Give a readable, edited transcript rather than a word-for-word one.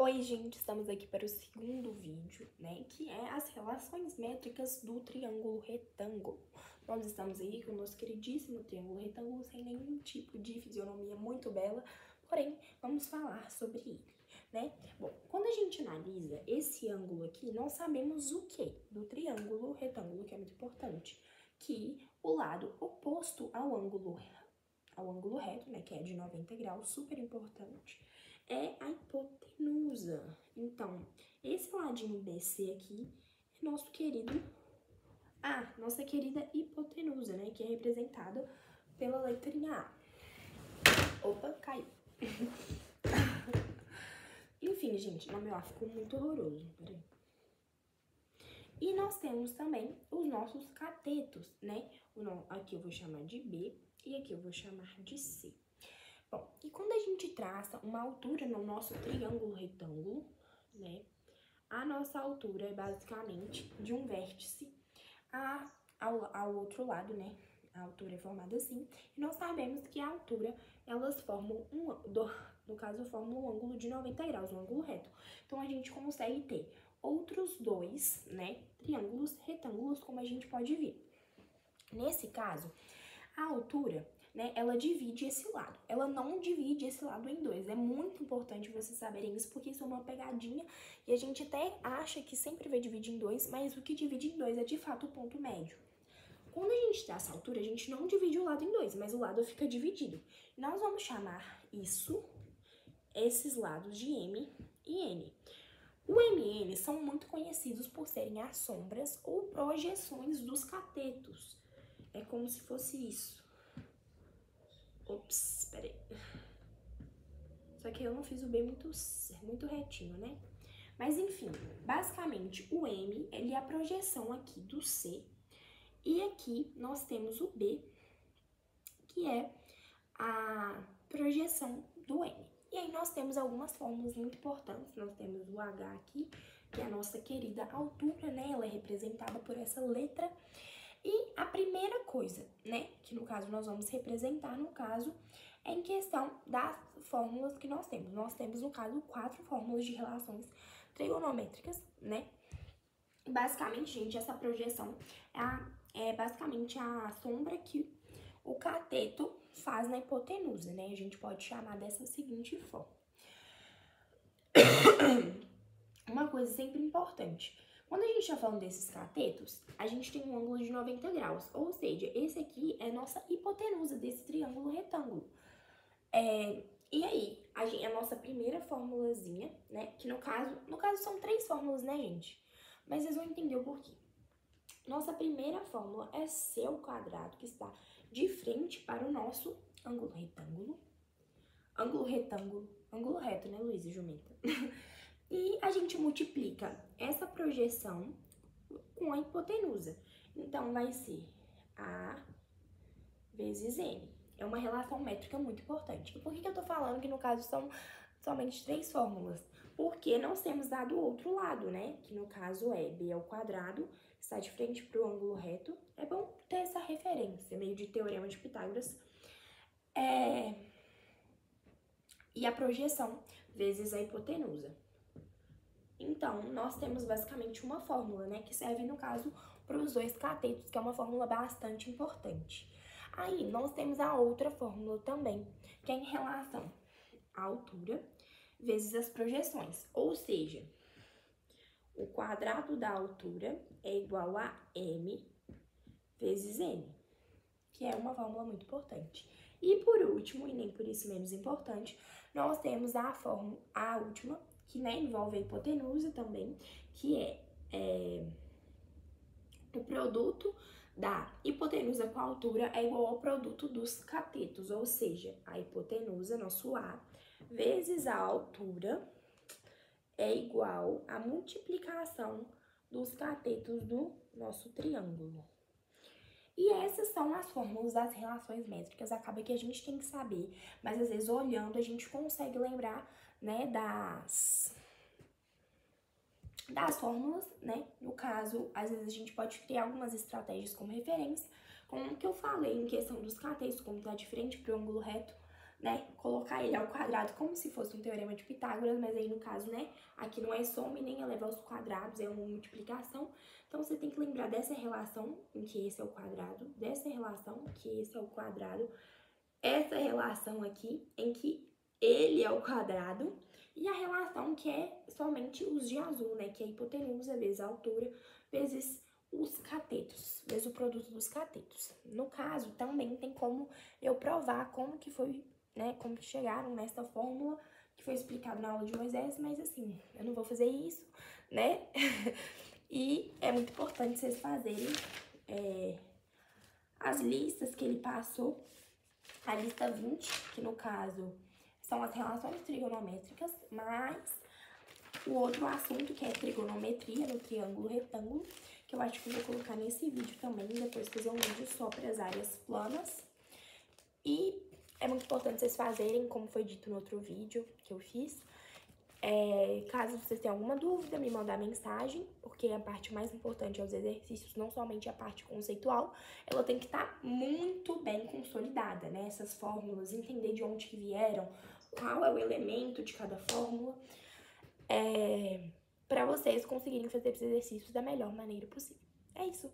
Oi, gente, estamos aqui para o segundo vídeo, né, que é as relações métricas do triângulo retângulo. Nós estamos aí com o nosso queridíssimo triângulo retângulo sem nenhum tipo de fisionomia muito bela, porém, vamos falar sobre ele, né? Bom, quando a gente analisa esse ângulo aqui, nós sabemos o quê? Do triângulo retângulo, que é muito importante, que o lado oposto ao ângulo reto, né, que é de 90 graus, super importante, é a hipotenusa. Então, esse ladinho BC aqui é nosso querido, nossa querida hipotenusa, né, que é representada pela letrinha A. Opa, caiu. Enfim, gente, o meu A ficou muito horroroso, peraí. E nós temos também os nossos catetos, né? Aqui eu vou chamar de B e aqui eu vou chamar de C. Bom, e quando a gente traça uma altura no nosso triângulo retângulo, né? A nossa altura é basicamente de um vértice ao outro lado, né? A altura é formada assim. E nós sabemos que a altura, elas formam no caso, formam um ângulo de 90 graus, um ângulo reto. Então, a gente consegue ter outros dois, né, triângulos retângulos, como a gente pode ver. Nesse caso, a altura, né, ela divide esse lado. Ela não divide esse lado em dois. É muito importante vocês saberem isso, porque isso é uma pegadinha e a gente até acha que sempre vai dividir em dois, mas o que divide em dois é de fato o ponto médio. Quando a gente traça a altura, a gente não divide o lado em dois, mas o lado fica dividido. Nós vamos chamar esses lados de M e N. O M e N são muito conhecidos por serem as sombras ou projeções dos catetos. É como se fosse isso. Ops, peraí. Só que eu não fiz o B muito retinho, né? Mas enfim, basicamente o M, ele é a projeção aqui do C. E aqui nós temos o B, que é a projeção do N. E aí nós temos algumas fórmulas muito importantes. Nós temos o H aqui, que é a nossa querida altura, né? Ela é representada por essa letra. E a primeira coisa, né, que no caso nós vamos representar, no caso, é em questão das fórmulas que nós temos. Nós temos, no caso, 4 fórmulas de relações trigonométricas, né? Basicamente, gente, essa projeção é basicamente a sombra que o cateto faz na hipotenusa, né? A gente pode chamar dessa seguinte forma. Uma coisa sempre importante. Quando a gente está falando desses catetos, a gente tem um ângulo de 90 graus, ou seja, esse aqui é a nossa hipotenusa desse triângulo retângulo. E aí, a nossa primeira formulazinha, né, que no caso são 3 fórmulas, né, gente? Mas vocês vão entender o porquê. Nossa primeira fórmula é C ao quadrado, que está de frente para o nosso ângulo retângulo. Ângulo reto, né, Luísa Jumenta? E a gente multiplica essa projeção com a hipotenusa. Então, vai ser A vezes N. É uma relação métrica muito importante. E por que eu tô falando que, no caso, são somente 3 fórmulas? Porque nós temos dado o outro lado, né? Que, no caso, é B ao quadrado, está de frente para o ângulo reto. É bom ter essa referência, meio de teorema de Pitágoras. E a projeção vezes a hipotenusa. Então, nós temos basicamente uma fórmula, né, que serve, no caso, para os dois catetos, que é uma fórmula bastante importante. Aí, nós temos a outra fórmula também, que é em relação à altura vezes as projeções. Ou seja, o quadrado da altura é igual a M vezes N, que é uma fórmula muito importante. E por último, e nem por isso menos importante, nós temos a última, que, né, envolve a hipotenusa também, que é o produto da hipotenusa com a altura é igual ao produto dos catetos, ou seja, a hipotenusa, nosso A, vezes a altura é igual à multiplicação dos catetos do nosso triângulo. E essas são as fórmulas das relações métricas. Acaba que a gente tem que saber, mas às vezes olhando a gente consegue lembrar, né, das fórmulas, né? No caso, às vezes a gente pode criar algumas estratégias como referência, como o que eu falei em questão dos catetos, como tá de frente para o ângulo reto, né, colocar ele ao quadrado como se fosse um teorema de Pitágoras, mas aí no caso, né, aqui não é soma e nem eleva aos quadrados, é uma multiplicação. Então você tem que lembrar dessa relação em que esse é o quadrado, dessa relação que esse é o quadrado, essa relação aqui em que ele é o quadrado e a relação que é somente os de azul, né, que é a hipotenusa vezes a altura vezes os catetos, vezes o produto dos catetos. No caso, também tem como eu provar como que foi, né, como que chegaram nessa fórmula que foi explicado na aula de Moisés, mas assim, eu não vou fazer isso, né? E é muito importante vocês fazerem as listas que ele passou, a lista 20, que no caso são as relações trigonométricas, mais o outro assunto que é trigonometria no triângulo retângulo, que eu acho que eu vou colocar nesse vídeo também, depois fazer um vídeo só para as áreas planas. E é muito importante vocês fazerem, como foi dito no outro vídeo que eu fiz. Caso vocês tenham alguma dúvida, me mandar mensagem, porque a parte mais importante é os exercícios, não somente a parte conceitual, ela tem que estar muito bem consolidada, né? Essas fórmulas, entender de onde que vieram, qual é o elemento de cada fórmula, para vocês conseguirem fazer esses exercícios da melhor maneira possível. É isso.